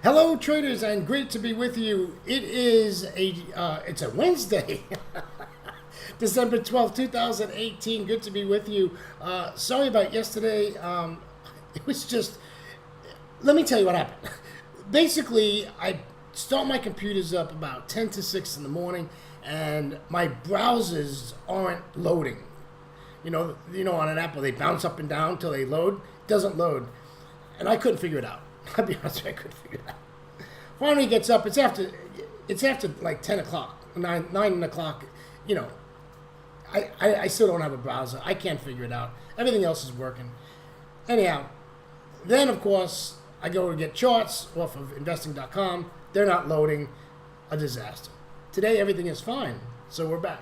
Hello, traders, and great to be with you. It is it's a Wednesday, December 12th, 2018. Good to be with you. Sorry about yesterday. It was just, let me tell you what happened. Basically, I start my computers up about 10 to 6 in the morning, and my browsers aren't loading. You know, on an app where they bounce up and down till they load. It doesn't load, and I couldn't figure it out. I'll be honest with you, I couldn't figure it out. Finally gets up, it's after like 10 o'clock, 9 o'clock, you know. I still don't have a browser. I can't figure it out. Everything else is working. Anyhow, then of course, I go to get charts off of investing.com. They're not loading. A disaster. Today, everything is fine. So we're back.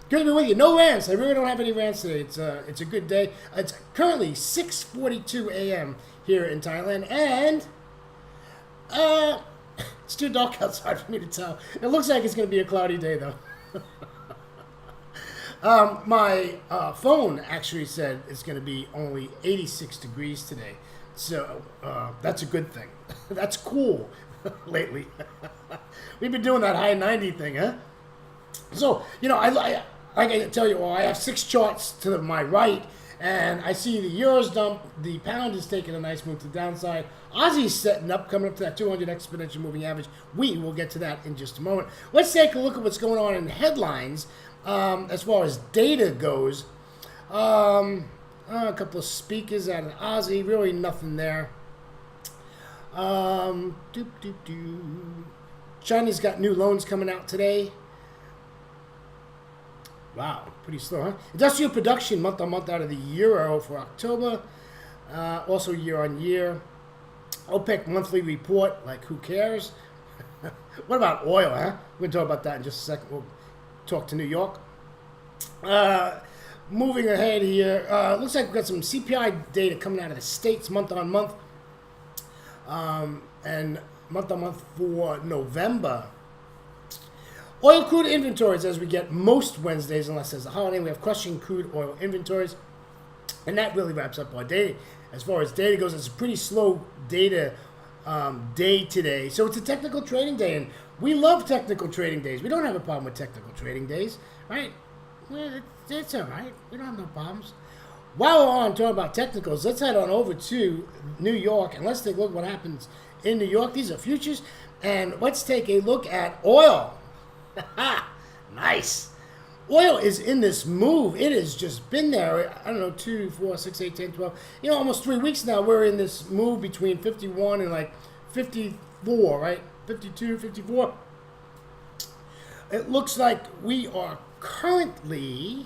Good to be with you. No rants. I really don't have any rants today. It's a good day. It's currently 6:42 a.m. here in Thailand, and it's too dark outside for me to tell. It looks like it's going to be a cloudy day, though. My phone actually said it's going to be only 86 degrees today, so that's a good thing. That's cool lately. We've been doing that high 90 thing, huh? So, you know, I tell you, I have 6 charts to my right, and I see the euros dump. The pound is taking a nice move to the downside. Aussie's setting up, coming up to that 200 exponential moving average. We will get to that in just a moment. Let's take a look at what's going on in headlines as far as data goes. A couple of speakers out of Aussie. Really nothing there. China's got new loans coming out today. Wow, pretty slow, huh? Industrial production month on month out of the euro for October. Also year on year. OPEC monthly report, like who cares? What about oil, huh? We're going to talk about that in just a second. We'll talk to New York. Moving ahead here, looks like we've got some CPI data coming out of the States month on month. And month on month for November. Oil crude inventories, as we get most Wednesdays, unless there's a holiday, we have crushing crude oil inventories. And that really wraps up our day. As far as data goes, it's a pretty slow data day today. So it's a technical trading day, and we love technical trading days. We don't have a problem with technical trading days, right? Well, it's all right. We don't have no problems. While we're on talking about technicals, let's head on over to New York, and let's take a look at what happens in New York. These are futures, and let's take a look at oil. Nice. Oil is in this move. It has just been there, I don't know, 2, 4, 6, 8, 10, 12. You know, almost 3 weeks now, we're in this move between 51 and like 54, right? 52, 54. It looks like we are currently,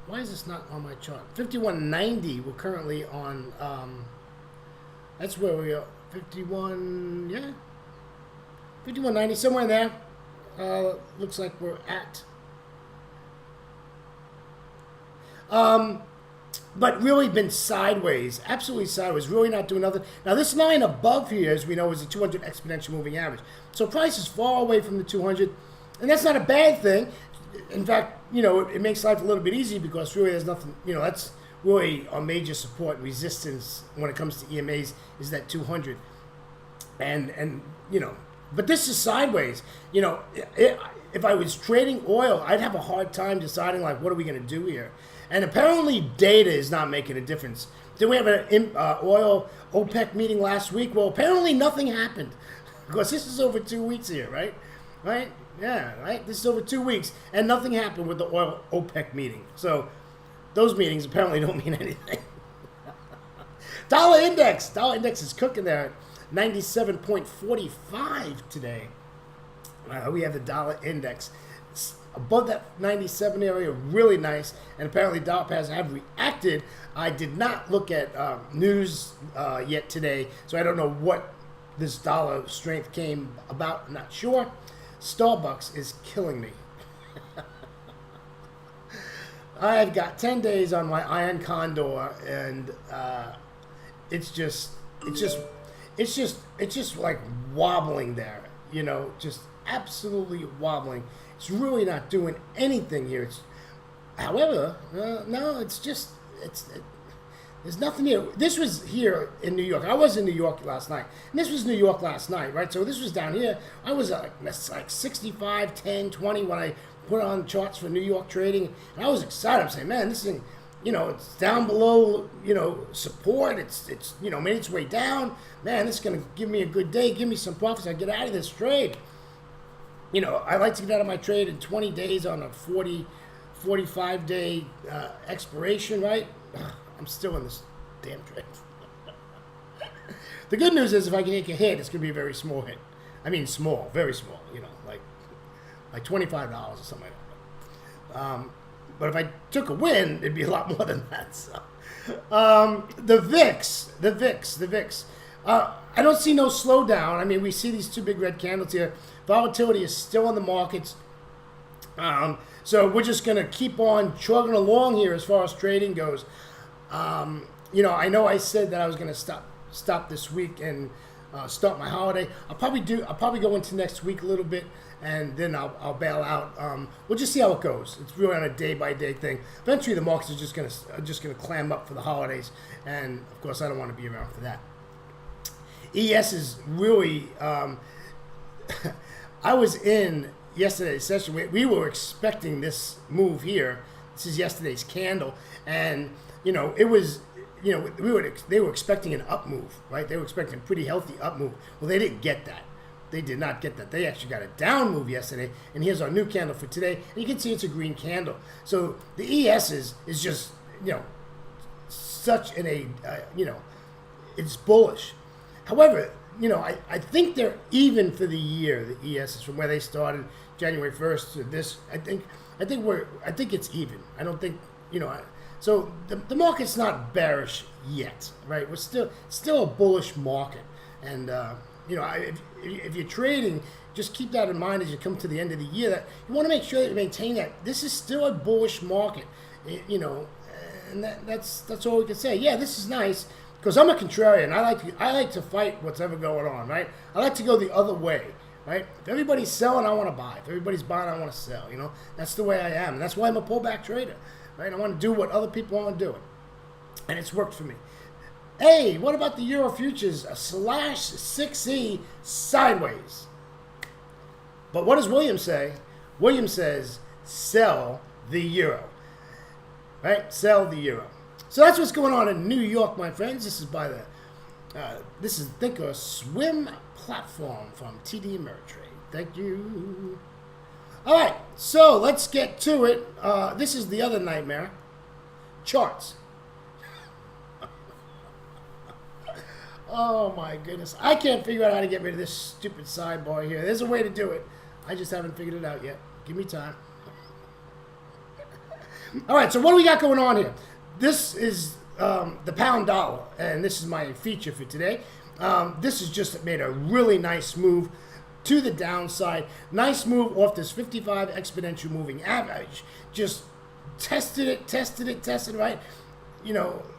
why is this not on my chart? 51.90, we're currently on, that's where we are, 51, yeah. 51.90, somewhere in there. Looks like we're at. But really been sideways, absolutely sideways, really not doing nothing. Now this line above here, as we know, is the 200 exponential moving average. So price is far away from the 200, and that's not a bad thing. In fact, you know, it makes life a little bit easy because really there's nothing, you know, that's really our major support and resistance when it comes to EMAs is that 200. And you know, but this is sideways. You know, if I was trading oil, I'd have a hard time deciding, like, what are we going to do here? And apparently data is not making a difference. Did we have an oil OPEC meeting last week? Well, apparently nothing happened. Because this is over 2 weeks here, right? Right? Yeah, right? This is over 2 weeks. And nothing happened with the oil OPEC meeting. So those meetings apparently don't mean anything. Dollar index. Dollar index is cooking there. 97.45 today. We have the dollar index above that 97 area, really nice. And apparently dollar pairs have reacted. I did not look at news yet today, so I don't know what this dollar strength came about. I'm not sure. Starbucks is killing me. I've got 10 days on my Iron Condor, and it's just like wobbling there, you know, just absolutely wobbling. It's really not doing anything here. However, no, it's just, There's nothing here. This was here in New York. I was in New York last night. And this was New York last night, right? So this was down here. I was like 65, 10, 20 when I put on charts for New York trading. And I was excited. I'm saying, man, this thing, it's down below, support. It's made its way down. Man, this is going to give me a good day. Give me some profits. I get out of this trade. I like to get out of my trade in 20 days on a 45-day expiration, right? I'm still in this damn trade. The good news is if I can take a hit, it's going to be a very small hit. I mean small, very small, like $25 or something like that. But if I took a win, it'd be a lot more than that. So, the VIX. I don't see no slowdown. I mean, we see these two big red candles here. Volatility is still in the markets. So we're just going to keep on chugging along here as far as trading goes. I know I said that I was going to stop this week and start my holiday. I'll probably go into next week a little bit, and then I'll bail out. We'll just see how it goes. It's really on a day-by-day thing. Eventually, the markets are just gonna clam up for the holidays, and of course, I don't want to be around for that. ES is really. I was in yesterday's session. We were expecting this move here. This is yesterday's candle, and it was. They were expecting an up move, right? They were expecting a pretty healthy up move. Well, they didn't get that. They did not get that. They actually got a down move yesterday, and here's our new candle for today. And you can see it's a green candle. So the ES is just, such it's bullish. However, I think they're even for the year. The ES is from where they started January 1st to this. I think it's even. I don't think, so the market's not bearish yet, right? We're still a bullish market, and if you're trading, just keep that in mind as you come to the end of the year. That you want to make sure that you maintain that this is still a bullish market, and that's all we can say. Yeah, this is nice because I'm a contrarian. I like to fight what's ever going on, right? I like to go the other way, right? If everybody's selling, I want to buy. If everybody's buying, I want to sell. That's the way I am, and that's why I'm a pullback trader. Right? I want to do what other people want to do. And it's worked for me. Hey, what about the Euro futures? A /6E sideways. But what does William say? William says, sell the Euro. Right? Sell the Euro. So that's what's going on in New York, my friends. This is by this is Thinkorswim platform from TD Ameritrade. Thank you. All right, so let's get to it. This is the other nightmare. Charts. Oh, my goodness. I can't figure out how to get rid of this stupid sidebar here. There's a way to do it. I just haven't figured it out yet. Give me time. All right, so what do we got going on here? This is the pound dollar, and this is my feature for today. This has just made a really nice move to the downside. Nice move off this 55 exponential moving average. Just tested it, right?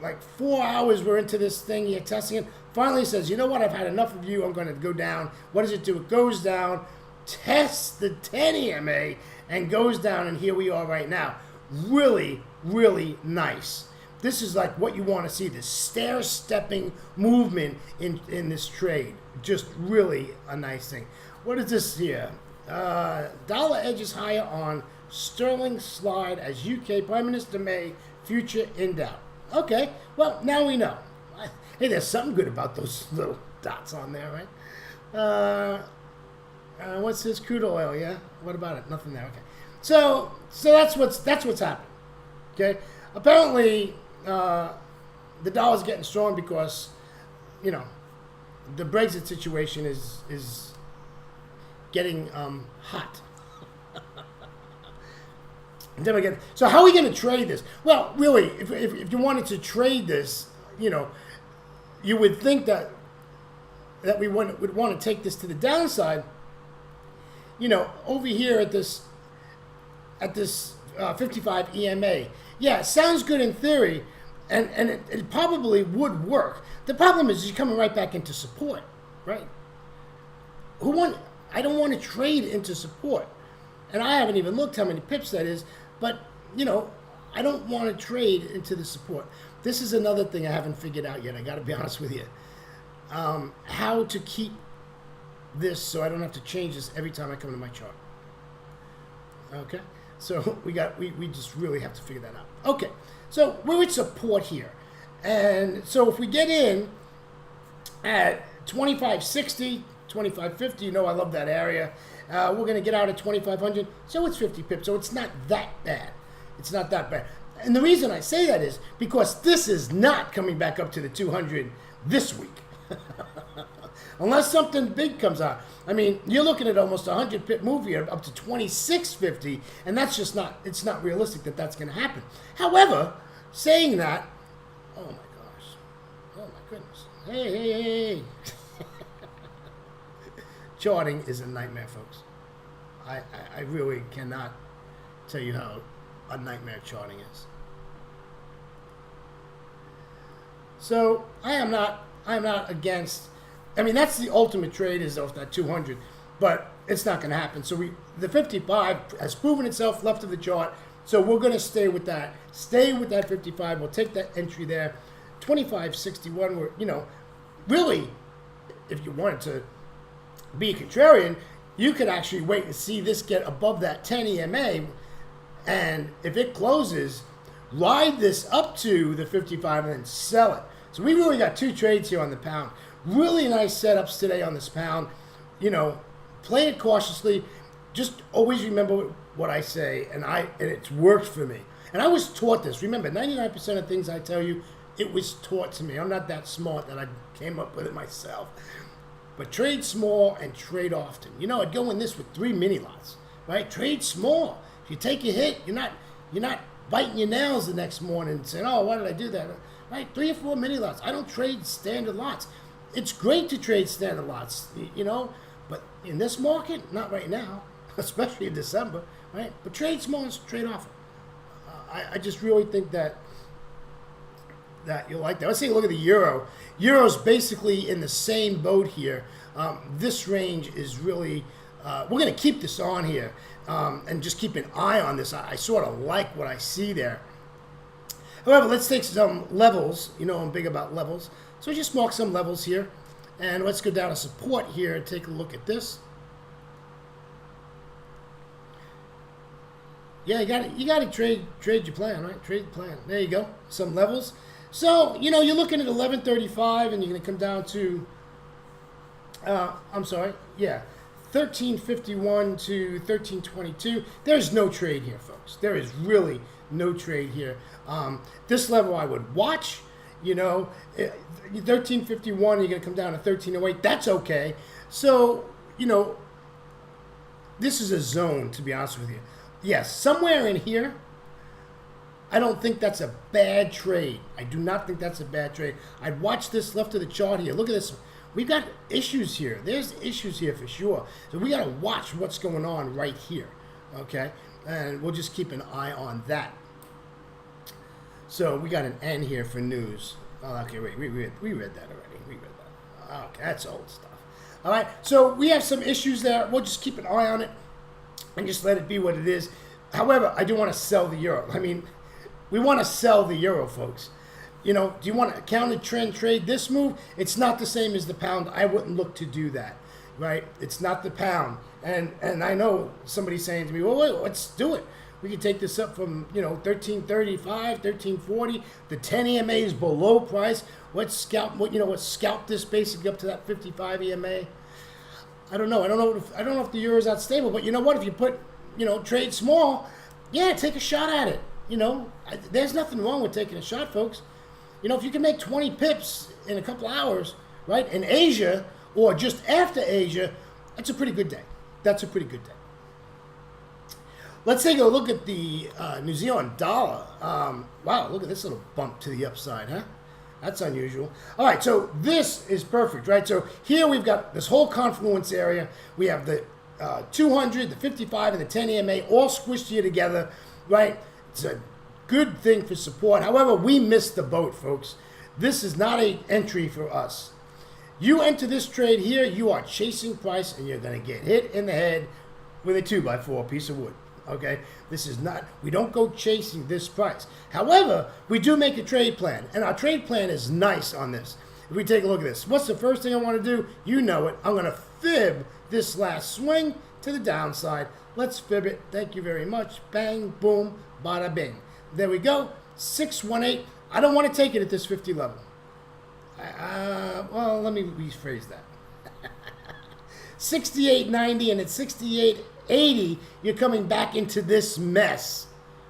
Like 4 hours we're into this thing here, testing it. Finally says, you know what, I've had enough of you. I'm going to go down. What does it do? It goes down, tests the 10 EMA, and goes down, and here we are right now. Really, really nice. This is like what you want to see, this stair-stepping movement in this trade. Just really a nice thing. What is this here? Dollar edges higher on sterling slide as UK Prime Minister May future in doubt. Okay, well, now we know. Hey, there's something good about those little dots on there, right? What's this? Crude oil, yeah? What about it? Nothing there, okay. So that's what's happened, okay? Apparently, the dollar's getting strong because, the Brexit situation is getting hot. So how are we going to trade this? Well, really, if you wanted to trade this, you would think that we would want to take this to the downside. Over here at this 55 EMA. Yeah, it sounds good in theory, and it probably would work. The problem is you're coming right back into support, right? I don't want to trade into support. And I haven't even looked how many pips that is, but, I don't want to trade into the support. this is another thing I haven't figured out yet. I got to be honest with you. How to keep this so I don't have to change this every time I come to my chart. Okay, so we just really have to figure that out. Okay, so we're at support here, and so if we get in at 2560, 2550, you know I love that area. We're going to get out at 2500, so it's 50 pips, so it's not that bad. It's not that bad. And the reason I say that is because this is not coming back up to the 200 this week. Unless something big comes out. I mean, you're looking at almost a 100 pip move here up to 2650, and that's just not, it's not realistic that that's going to happen. However, saying that, oh my gosh, oh my goodness, hey. Charting is a nightmare, folks. I really cannot tell you how a nightmare charting is. So I am not against. I mean, that's the ultimate trade is off that 200, but it's not going to happen. So the 55 has proven itself left of the chart. So we're going to stay with that. Stay with that 55. We'll take that entry there. 25.61. We're, you know, really, if you wanted to be a contrarian, you could actually wait and see this get above that 10 EMA, and if it closes, ride this up to the 55 and then sell it. So we really got two trades here on the pound. Really nice setups today on this pound. You know, play it cautiously. Just always remember what I say, and it's worked for me. And I was taught this. Remember, 99% of things I tell you, it was taught to me. I'm not that smart that I came up with it myself. But trade small and trade often. You know, I'd go in this with 3 mini lots, right? Trade small. If you take a hit, you're not biting your nails the next morning and saying, "Oh, why did I do that?" Right? 3 or 4 mini lots. I don't trade standard lots. It's great to trade standard lots, you know, but in this market, not right now, especially in December, right? But trade small and trade often. I just really think that you'll like that. Let's take a look at the euro. Euro's basically in the same boat here. This range is really, we're going to keep this on here and just keep an eye on this. I sort of like what I see there. However, let's take some levels. You know I'm big about levels. So just mark some levels here. And let's go down to support here and take a look at this. Yeah, you got to trade your plan, right? Trade the plan. There you go. Some levels. So, you know, you're looking at 1135 and you're going to come down to, 1351 to 1322. There's no trade here, folks. There is really no trade here. This level I would watch, you know, 1351, you're going to come down to 1308. That's okay. So, you know, this is a zone, to be honest with you. Yes, somewhere in here, I don't think that's a bad trade. I do not think that's a bad trade. I'd watch this left of the chart here. Look at this. We've got issues here. There's issues here for sure. So we got to watch what's going on right here. Okay? And we'll just keep an eye on that. So we got an N here for news. Oh, okay, wait. We read that already. We read that. Okay, that's old stuff. All right. So we have some issues there. We'll just keep an eye on it and just let it be what it is. However, I do want to sell the euro. I mean, we want to sell the euro, folks. You know, do you want to counter trend trade this move? It's not the same as the pound. I wouldn't look to do that, right? It's not the pound. And I know somebody's saying to me, well, wait, let's do it. We can take this up from, you know, 1335, 1340. The 10 EMA is below price. Let's scalp this basically up to that 55 EMA. I don't know. I don't know if the euro is that stable, but you know what? If you put, you know, trade small, yeah, take a shot at it. You know, there's nothing wrong with taking a shot, folks. You know, if you can make 20 pips in a couple hours, right, in Asia or just after Asia, that's a pretty good day. That's a pretty good day. Let's take a look at the New Zealand dollar. Wow, look at this little bump to the upside, huh? That's unusual. All right, so this is perfect, right? So here we've got this whole confluence area. We have the 200, the 55, and the 10 EMA all squished here together, right? It's a good thing for support. However, we missed the boat, folks. This is not an entry for us. You enter this trade here, you are chasing price, and you're going to get hit in the head with a 2x4 piece of wood. okay? This is not, we don't go chasing this price. However, we do make a trade plan, and our trade plan is nice on this. If we take a look at this, what's the first thing I want to do? You know it. I'm going to fib this last swing to the downside. Let's fib it. Thank you very much. Bang, boom, bada bing. There we go. 618. I don't want to take it at this 50 level. Well, let me rephrase that. 68.90, and at 68.80, you're coming back into this mess,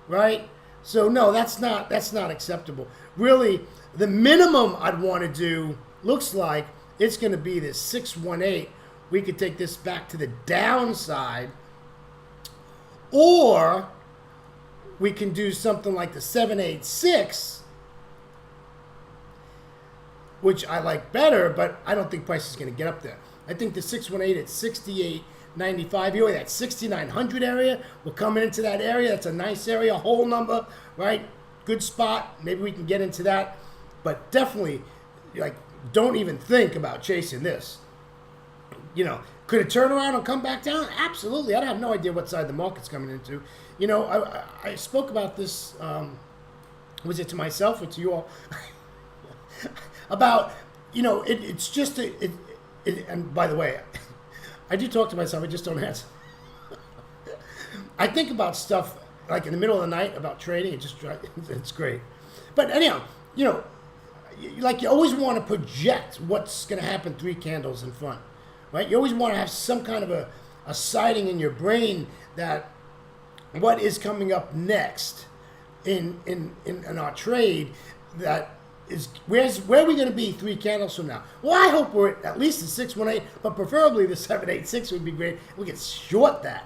right? So no, that's not acceptable. Really, the minimum I'd want to do looks like it's going to be this 618. We could take this back to the downside, or we can do something like the 786, which I like better, but I don't think price is going to get up there. I think the 618 at 68.95, you're in that 6,900 area. We're coming into that area. That's a nice area, whole number, right? Good spot. Maybe we can get into that. But definitely, like, don't even think about chasing this. You know, could it turn around and come back down? Absolutely. I have no idea what side the market's coming into. You know, I spoke about this, was it to myself or to you all? About, you know, it's just, and by the way, I do talk to myself, I just don't answer. I think about stuff like in the middle of the night about trading. It's great. But anyhow, you know, like you always want to project what's going to happen 3 candles in front, right? You always want to have some kind of a sighting in your brain that what is coming up next in our trade, that is where are we going to be 3 candles from now? Well, I hope we're at least at 618, but preferably the 786 would be great. We could short that,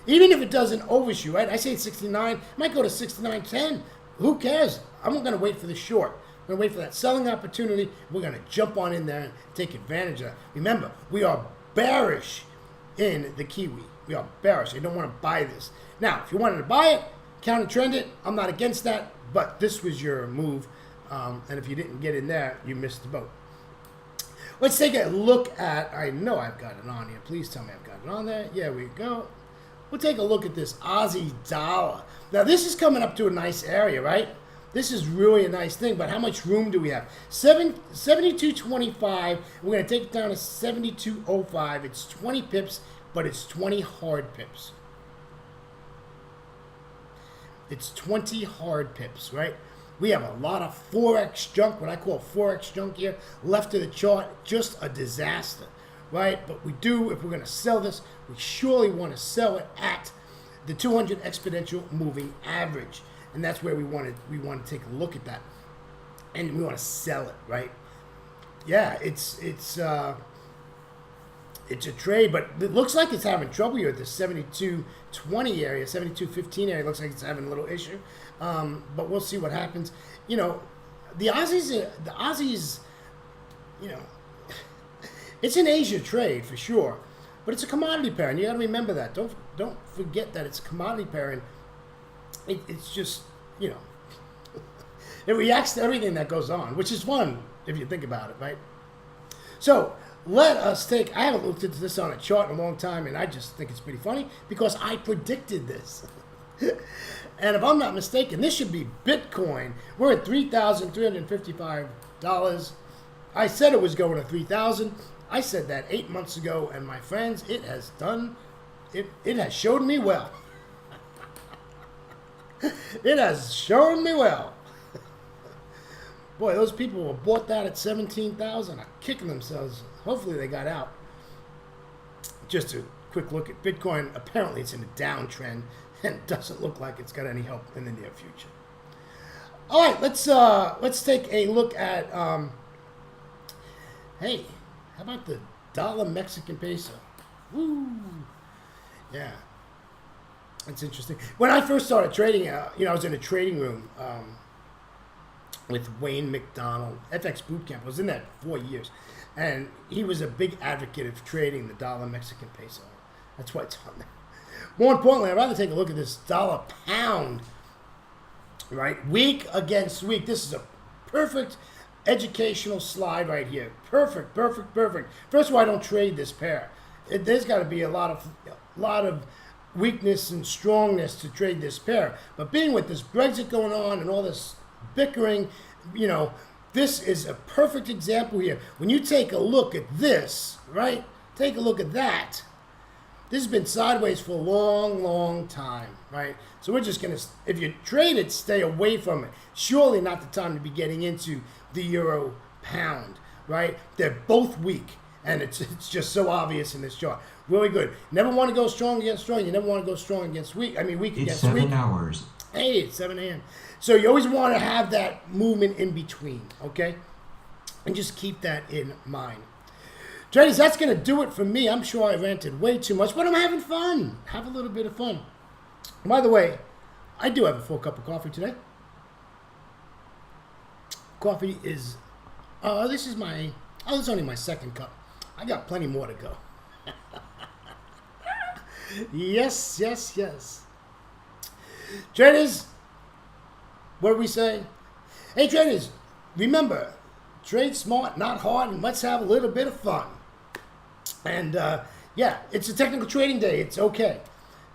even if it doesn't overshoot. Right? I say 69, might go to 69.10. Who cares? I'm going to wait for the short. I'm going to wait for that selling opportunity. We're going to jump on in there and take advantage of that. Remember, we are bearish in the Kiwi. We are bearish. You don't want to buy this. Now, if you wanted to buy it, counter trend it. I'm not against that, but this was your move. And if you didn't get in there, you missed the boat. Let's take a look at, I know I've got it on here. Please tell me I've got it on there. Yeah, we go. We'll take a look at this Aussie dollar. Now, this is coming up to a nice area, right? This is really a nice thing, but how much room do we have? 72.25. We're going to take it down to 72.05. It's 20 pips, but it's 20 hard pips. It's 20 hard pips, right? We have a lot of Forex junk, what I call Forex junk here, left of the chart, just a disaster, right? But we do, if we're going to sell this, we surely want to sell it at the 200 exponential moving average. And that's where we want to take a look at that. And we want to sell it, right? Yeah, it's a trade, but it looks like it's having trouble here at the 72.20 area, 72.15 area. It looks like it's having a little issue. But we'll see what happens. You know, the Aussies, you know, it's an Asia trade for sure, but it's a commodity pair, and you got to remember that. Don't forget that it's a commodity pair, and it's just, you know, it reacts to everything that goes on, which is fun if you think about it, right? So let us take, I haven't looked into this on a chart in a long time, and I just think it's pretty funny because I predicted this. And if I'm not mistaken, this should be Bitcoin. We're at $3,355. I said it was going to 3,000. I said that 8 months ago, and my friends, it has showed me well. It has shown me well. Boy, those people who bought that at 17,000 are kicking themselves. Hopefully they got out. Just a quick look at Bitcoin. Apparently it's in a downtrend, and it doesn't look like it's got any help in the near future. All right, let's take a look at, hey, how about the dollar Mexican peso? Woo! Yeah, that's interesting. When I first started trading, I was in a trading room with Wayne McDonald, FX Bootcamp. I was in that for 4 years, and he was a big advocate of trading the dollar Mexican peso. That's why it's on there. More importantly, I'd rather take a look at this dollar pound, right? Week against week. This is a perfect educational slide right here. Perfect, perfect, perfect. First of all, I don't trade this pair. There's got to be a lot of weakness and strongness to trade this pair. But being with this Brexit going on and all this bickering, you know, this is a perfect example here. When you take a look at this, right? Take a look at that. This has been sideways for a long, long time, right? So we're just going to, if you trade it, stay away from it. Surely not the time to be getting into the euro pound, right? They're both weak, and it's just so obvious in this chart. Really good. Never want to go strong against strong. You never want to go strong against weak. I mean, weak against weak. It's 7 hours. Hey, it's 7 a.m. So you always want to have that movement in between, okay? And just keep that in mind. Traders, that's going to do it for me. I'm sure I ranted way too much, but I'm having fun. Have a little bit of fun. By the way, I do have a full cup of coffee today. Coffee is, this is only my second cup. I got plenty more to go. Yes, yes, yes. Traders, what do we say? Hey, traders, remember, trade smart, not hard, and let's have a little bit of fun. And, yeah, it's a technical trading day. It's okay.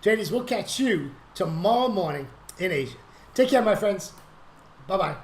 Traders, we'll catch you tomorrow morning in Asia. Take care, my friends. Bye-bye.